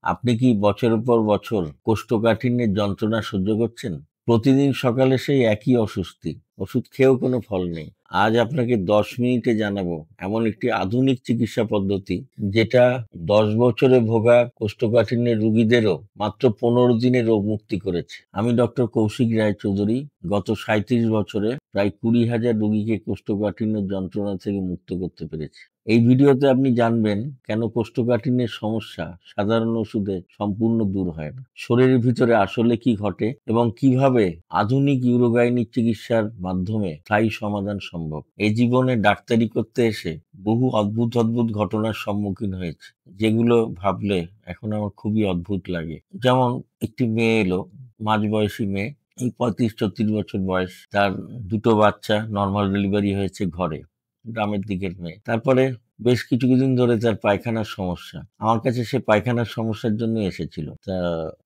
আপনি কি বছরের পর বছর কোষ্ঠকাঠিন্যের যন্ত্রণা সহ্য করছেন? প্রতিদিন সকালে সেই একই অস্বস্তি, ওষুধ খেয়েও কোনো ফল নেই। আজ আপনাকে 10 মিনিটে জানাবো এমন একটি আধুনিক চিকিৎসা পদ্ধতি যেটা 10 বছরে ভোগা কোষ্ঠকাঠিন্যের রোগীদেরও মাত্র 15 দিনে রোগ মুক্তি করেছে। আমি ডক্টর কৌশিক রায়চৌধুরী। গত 37 বছরে প্রায় 20,000 রোগীকে কোষ্ঠকাঠিন্যের যন্ত্রণা থেকে মুক্ত করতে পেরেছি। এই ভিডিওতে আপনি জানবেন কেন কোষ্ঠকাঠিন্যের সমস্যা সাধারণ ওষুধে সম্পূর্ণ দূর হয় না, শরীরের ভিতরে আসলে কি ঘটে এবং কিভাবে আধুনিক ইউরোগাইনিক চিকিৎসার মাধ্যমে স্থায়ী সমাধান সম্ভব। এই জীবনে ডাক্তারি করতে এসে বহু অদ্ভুত অদ্ভুত ঘটনার সম্মুখীন হয়েছে, যেগুলো ভাবলে এখন আমার খুবই অদ্ভুত লাগে। যেমন একটি মেয়ে এলো, মাঝবয়সী মেয়ে, এই 35-36 বছর বয়স, তার দুটো বাচ্চা, নর্মাল ডেলিভারি হয়েছে ঘরে, গ্রামের দিকের মেয়ে। তারপরে বেশ কিছুদিন ধরে তার পায়খানার সমস্যা। আমার কাছে সে পায়খানার সমস্যার জন্য এসেছিল। তা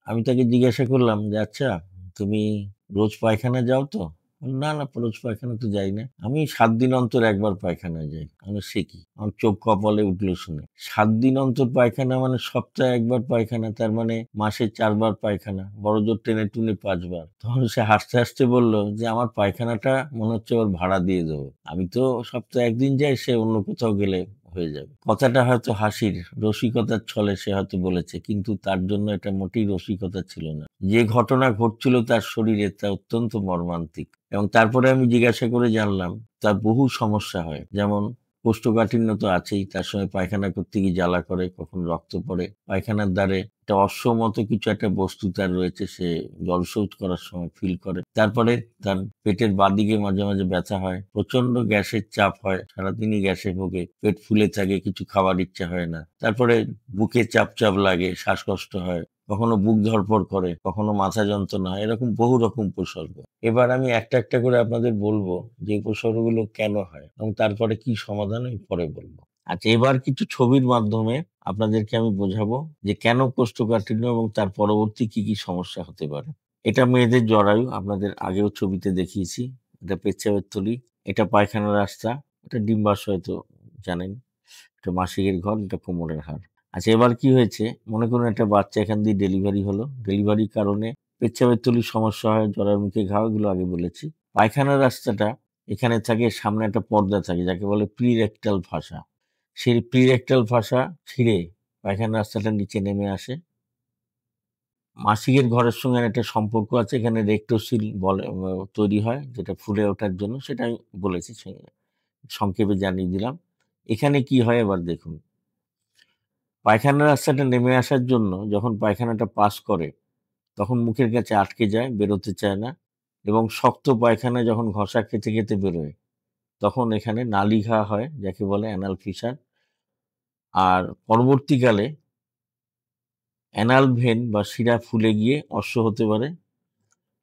আমি তাকে জিজ্ঞাসা করলাম যে, আচ্ছা, তুমি রোজ পায়খানা যাও তো? না না, রোজ পায়খানা তো যাই না, আমি 7 দিন অন্তর একবার পায়খানা যাই। আমি, সে কি? আমার চোখ কপালে উঠলো শুনে। 7 দিন অন্তর পায়খানা মানে সপ্তাহে একবার পায়খানা, তার মানে মাসে 4 বার পায়খানা, বড় জোর টেনে টুনে 5 বার। তখন সে হাসতে হাসতে বলল যে, আমার পায়খানাটা মনে হচ্ছে ওর ভাড়া দিয়ে দেবো, আমি তো সপ্তাহে একদিন যাই, সে অন্য কোথাও গেলে হয়ে যাবে। কথাটা হয়তো হাসির, রসিকতার ছলে সে হয়তো বলেছে, কিন্তু তার জন্য এটা মোটেই রসিকতা ছিল না। যে ঘটনা ঘটছিল তার শরীরে তা অত্যন্ত মর্মান্তিক। এবং তারপরে আমি জিজ্ঞাসা করে জানলাম তার বহু সমস্যা হয়, যেমন কোষ্ঠকাঠিন্য তো আছেই, তার সঙ্গে পায়খানা করতে গিয়ে জ্বালা করে, কখন রক্ত পড়ে, পায়খানার দ্বারে একটা অশ্ব মতো কিছু একটা বস্তু তার রয়েছে, সে জল শৌচ করার সময় ফিল করে। তারপরে তার পেটের বাঁদিকে মাঝে মাঝে ব্যথা হয়, প্রচন্ড গ্যাসের চাপ হয়, সারাদিনই গ্যাসে ভোগে, পেট ফুলে থাকে, কিছু খাবার ইচ্ছা হয় না। তারপরে বুকে চাপ চাপ লাগে, শ্বাসকষ্ট হয়, কখনো বুক ধড়ফড় করে, কখনো মাথা যন্ত্রণা হয়, এরকম বহু রকম উপসর্গ। এবার আমি একটা একটা করে আপনাদের বলবো যে উপসর্গগুলো কেন হয় এবং তারপরে কি সমাধান আমি পরে বলবো। আচ্ছা, এবার কিছু ছবির মাধ্যমে আপনাদেরকে আমি বোঝাবো যে কেন কোষ্ঠকাঠিন্য এবং তার পরবর্তী কি কি সমস্যা হতে পারে। এটা মেয়েদের জরায়ু, আপনাদের আগেও ছবিতে দেখিয়েছি। এটা পেচ্ছাবের থলি, এটা পায়খানার রাস্তা, এটা ডিম্বাশয় তো জানেন, এটা মাসিকের ঘর, এটা কোমরের হাড়। আচ্ছা, এবার কি হয়েছে, মনে করুন একটা বাচ্চা এখান দিয়ে ডেলিভারি হলো, ডেলিভারির কারণে পেচ্ছাবের থলির সমস্যা হয়, জরার মুখে ঘাও, এগুলো আগে বলেছি। পায়খানার রাস্তাটা এখানে থাকে, সামনে একটা পর্দা থাকে যাকে বলে প্রিরেকটাল ফাসা। সেই প্রিরেকটাল ফাসা ছিঁড়ে পায়খানার রাস্তাটা নিচে নেমে আসে। মাসিকের ঘরের সঙ্গে একটা সম্পর্ক আছে, এখানে রেক্টোসিল বলে তৈরি হয়, যেটা ফুলে ওঠার জন্য, সেটা আমি বলেছি, সংক্ষেপে জানিয়ে দিলাম। এখানে কি হয় এবার দেখুন। পায়খানার রাস্তাটা নেমে আসার জন্য যখন পায়খানাটা পাস করে তখন মুখের কাছে আটকে যায়, বেরোতে চায় না, এবং শক্ত পায়খানা যখন ঘষা খেতে খেতে বেরোয় তখন এখানে নালি ঘা হয়, যাকে বলে অ্যানাল ফিসার। আর পরবর্তীকালে অ্যানাল ভেন বা শিরা ফুলে গিয়ে অশ্ব হতে পারে,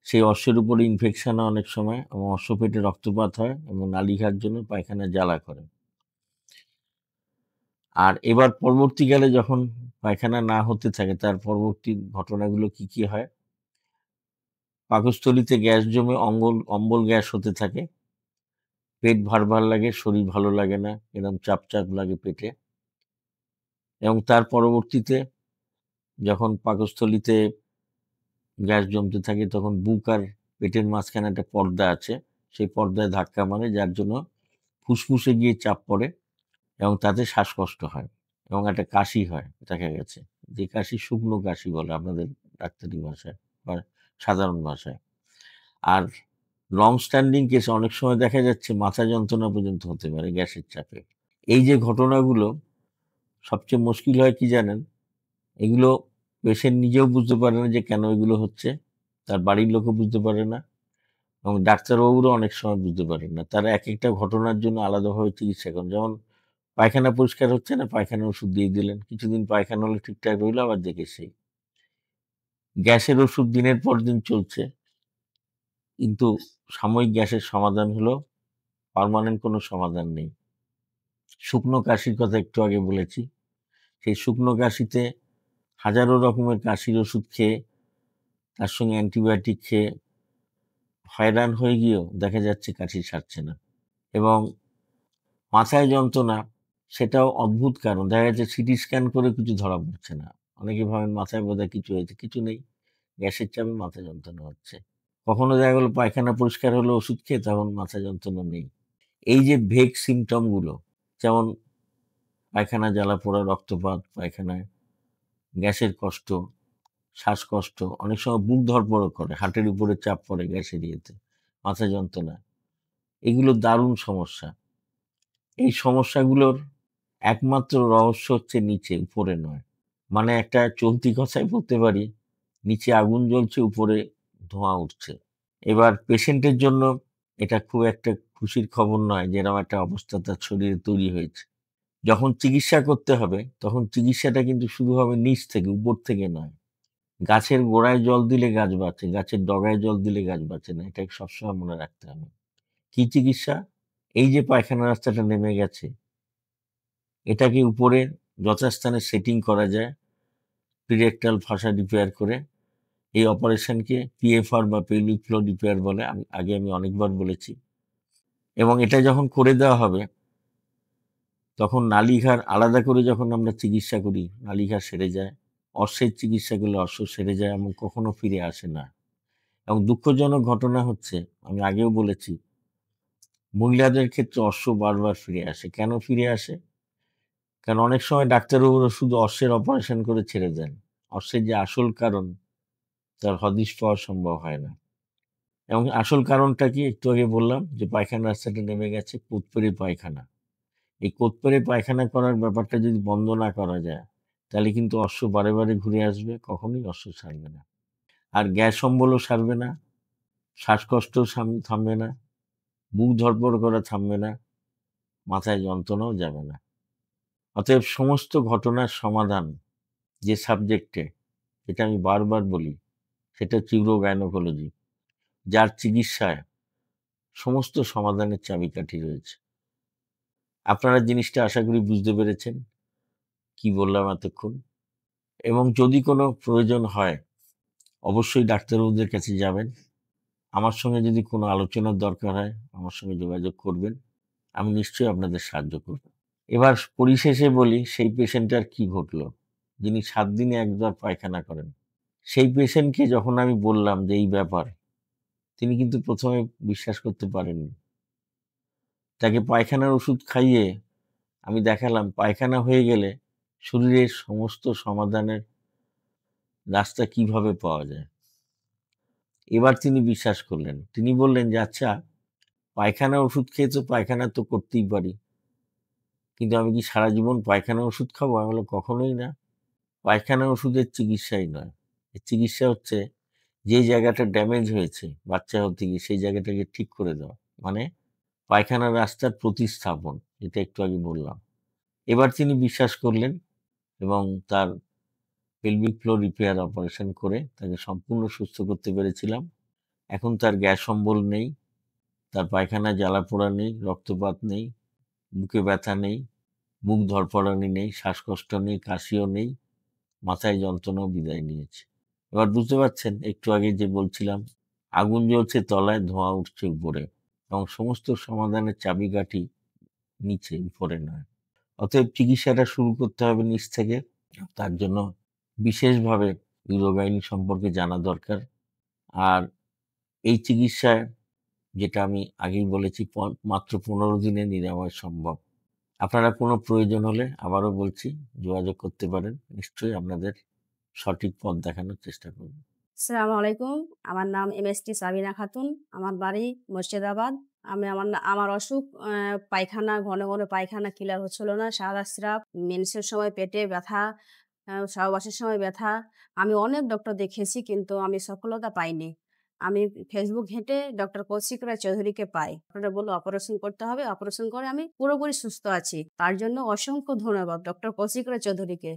সেই অশ্বের উপরে ইনফেকশন হয় অনেক সময়, এবং অশ্ব পেটে রক্তপাত হয় এবং নালিঘার জন্য পায়খানা জ্বালা করে। আর এবার পরবর্তীকালে যখন পায়খানা না হতে থাকে তার পরবর্তী ঘটনাগুলো কি কি হয়। পাকস্থলীতে গ্যাস জমে অম্বল গ্যাস হতে থাকে, পেট ভার ভার লাগে, শরীর ভালো লাগে না, এরকম চাপ চাপ লাগে পেটে। এবং তার পরবর্তীতে যখন পাকস্থলীতে গ্যাস জমতে থাকে তখন বুক আর পেটের মাঝখানে একটা পর্দা আছে, সেই পর্দায় ধাক্কা মারে, যার জন্য ফুসফুসে গিয়ে চাপ পড়ে এবং তাতে শ্বাসকষ্ট হয় এবং একটা কাশি হয়, দেখা গেছে। যে কাশি শুকনো কাশি বলে আপনাদের ডাক্তারি ভাষায় বা সাধারণ ভাষায়। আর লং স্ট্যান্ডিং কেস অনেক সময় দেখা যাচ্ছে মাথা যন্ত্রণা পর্যন্ত হতে পারে গ্যাসের চাপে। এই যে ঘটনাগুলো, সবচেয়ে মুশকিল হয় কি জানেন, এগুলো পেশেন্ট নিজেও বুঝতে পারে না যে কেন এগুলো হচ্ছে, তার বাড়ির লোকও বুঝতে পারে না, এবং ডাক্তারবাবুরও অনেক সময় বুঝতে পারেন না। তারা এক একটা ঘটনার জন্য আলাদাভাবে চিকিৎসা করেন। যেমন পায়খানা পরিষ্কার হচ্ছে না, পায়খানার ওষুধ দিয়ে দিলেন, কিছুদিন পায়খানা হলে ঠিকঠাক রইল, আবার দেখে সেই গ্যাসের ওষুধ দিনের পর দিন চলছে, কিন্তু সাময়িক গ্যাসের সমাধান হলো, পার্মানেন্ট কোনো সমাধান নেই। শুকনো কাশির কথা একটু আগে বলেছি, সেই শুকনো কাশিতে হাজারো রকমের কাশির ওষুধ খেয়ে, তার সঙ্গে অ্যান্টিবায়োটিক খেয়ে হয়রান হয়ে গিয়েও দেখা যাচ্ছে কাশি সারছে না। এবং মাথায় যন্ত্রণা, সেটাও অদ্ভুত কারণ, দেখা যাচ্ছে সিটি স্ক্যান করে কিছু ধরা পড়ছে না, অনেকে ভাবেন মাথায় বোধহয় কিছু হয়েছে, কিছু নেই, গ্যাসের চাপে মাথা যন্ত্রণা হচ্ছে। কখনো দেখা গেল পায়খানা পরিষ্কার হলো ওষুধ খেয়ে, তখন মাথা যন্ত্রণা নেই। এই যে ভেগ সিমটম গুলো, যেমন পায়খানা জ্বালা পোড়া, রক্তপাত, পায়খানায় গ্যাসের কষ্ট, শ্বাসকষ্ট, অনেক সময় বুক ধড়ফড় করে, হার্টের উপরে চাপ পড়ে গ্যাসের ইয়েতে, মাথা যন্ত্রণা, এগুলো দারুণ সমস্যা। এই সমস্যাগুলোর একমাত্র রহস্য হচ্ছে নিচে, উপরে নয়। মানে একটা চলতি কথায় বলতে পারি, নিচে আগুন জ্বলছে, উপরে ধোঁয়া উঠছে। এবার পেশেন্টের জন্য এটা খুব একটা খুশির খবর নয় যে এরকম একটা অবস্থা তার শরীরে তৈরি হয়েছে। যখন চিকিৎসা করতে হবে, তখন চিকিৎসাটা কিন্তু শুরু হবে নিচ থেকে, উপর থেকে নয়। গাছের গোড়ায় জল দিলে গাছ বাঁচে, গাছের ডগায় জল দিলে গাছ বাঁচে না, এটাকে সবসময় মনে রাখতে হবে। কি চিকিৎসা? এই যে পায়খানা রাস্তাটা নেমে গেছে, এটাকে উপরে যথাস্থানে সেটিং করা যায় পিরেক্টাল ফাসা রিপেয়ার করে। এই অপারেশনকে পিএফআর বা পেলভিক ফ্লোর রিপেয়ার বলে, আমি অনেকবার বলেছি। এবং এটা যখন করে দেওয়া হবে, তখন নালীঘার আলাদা করে যখন আমরা চিকিৎসা করি, নালীঘার সেরে যায়। অশ্বের চিকিৎসা করলে অশ্ব সেরে যায় এবং কখনো ফিরে আসে না। এবং দুঃখজনক ঘটনা হচ্ছে, আমি আগেও বলেছি, মহিলাদের ক্ষেত্রে অশ্ব বারবার ফিরে আসে। কেন ফিরে আসে? কারণ অনেক সময় ডাক্তারবাবুরা শুধু অশ্বের অপারেশন করে ছেড়ে দেন। অশ্বের যে আসল কারণ, তার হদিশ পাওয়া সম্ভব হয় না। এবং আসল কারণটা কি? একটু আগে বললাম যে পায়খানা রাস্তাটা নেমে গেছে, কোতপেরে পায়খানা। এই কোতপেরে পায়খানা করার ব্যাপারটা যদি বন্ধ না করা যায়, তাহলে কিন্তু অশ্ব বারে বারে ঘুরে আসবে, কখনোই অশ্ব সারবে না। আর গ্যাস অম্বলও সারবে না, শ্বাসকষ্টও থামবে না, বুক ধড়ফড় করা থামবে না, মাথায় যন্ত্রণাও যাবে না। অতএব সমস্ত ঘটনার সমাধান যে সাবজেক্টে, যেটা আমি বারবার বলি, সেটা হচ্ছে ইউরোগাইনোকোলজি, যার চিকিৎসায় সমস্ত সমাধানের চাবিকাঠি রয়েছে। আপনারা জিনিসটা আশা করি বুঝতে পেরেছেন কি বললাম এতক্ষণ। এবং যদি কোনো প্রয়োজন হয়, অবশ্যই ডাক্তারবাবুদের কাছে যাবেন। আমার সঙ্গে যদি কোনো আলোচনার দরকার হয়, আমার সঙ্গে যোগাযোগ করবেন, আমি নিশ্চয়ই আপনাদের সাহায্য করব। এবার পরিশেষে বলি, সেই পেশেন্টটার কি ঘটলো, যিনি 7 দিনে একবার পায়খানা করেন। সেই পেশেন্টকে যখন আমি বললাম যে এই ব্যাপার, তিনি কিন্তু প্রথমে বিশ্বাস করতে পারেননি। তাকে পায়খানার ওষুধ খাইয়ে আমি দেখালাম পায়খানা হয়ে গেলে শরীরের সমস্ত সমাধানের রাস্তা কিভাবে পাওয়া যায়। এবার তিনি বিশ্বাস করলেন। তিনি বললেন যে আচ্ছা, পায়খানা ওষুধ খেয়ে তো পায়খানা তো করতেই পারি, কিন্তু আমি কি সারা জীবন পায়খানা ওষুধ খাবো? আমি বললাম কখনোই না। পায়খানা ওষুধের চিকিৎসাই নয়, এর চিকিৎসা হচ্ছে যে জায়গাটা ড্যামেজ হয়েছে বাচ্চা হতে গিয়ে, সেই জায়গাটাকে ঠিক করে দেওয়া, মানে পায়খানার রাস্তার প্রতিস্থাপন, যেটা একটু আগে বললাম। এবার তিনি বিশ্বাস করলেন এবং তার পেলভিক ফ্লোর রিপেয়ার অপারেশন করে তাকে সম্পূর্ণ সুস্থ করতে পেরেছিলাম। এখন তার গ্যাস অম্বল নেই, তার পায়খানা জ্বালা পোড়া নেই, রক্তপাত নেই, বুকে ব্যথা নেই, বুক ধড়ফড়ানি নেই, শ্বাসকষ্ট নেই, কাশিও নেই, মাথায় যন্ত্রণাও বিদায় নিয়েছে। এবার বুঝতে পারছেন, একটু আগে যে বলছিলাম, আগুন জ্বলছে তলায়, ধোঁয়া উঠছে উপরে, এবং সমস্ত সমাধানের চাবিকাঠি নিচে, উপরে নয়। অতএব চিকিৎসাটা শুরু করতে হবে নিচ থেকে। তার জন্য বিশেষভাবে ইউরোগাইনি সম্পর্কে জানা দরকার। আর এই চিকিৎসায়, যেটা আমি আগেই বলেছি, মাত্র 15 দিনে নিরাময় সম্ভব। আপনারা কোনো প্রয়োজন হলে আবারও বলছি, যোগাযোগ করতে পারেন। নিশ্চয়ই আপনাদের সঠিক পথ দেখানোর চেষ্টা করব। আসসালামু আলাইকুম। আমার নাম এমএসটি সাবিনা খাতুন। আমার বাড়ি মুর্শিদাবাদ। আমার অসুখ পায়খানা, ঘন ঘন পায়খানা ক্লিয়ার হচ্ছিল না। সাদা স্রাব, মেন্সের সময় পেটে ব্যথা, সহবাসের সময় ব্যথা। আমি অনেক ডক্টর দেখিয়েছি, কিন্তু আমি সফলতা পাইনি। আমি ফেসবুক ঘেঁটে ডক্টর কৌশিক রায় চৌধুরীকে পাই। ডক্টর বলল অপারেশন করতে হবে। অপারেশন করে আমি পুরোপুরি সুস্থ আছি। তার জন্য অসংখ্য ধন্যবাদ ডক্টর কৌশিক রায় চৌধুরীকে।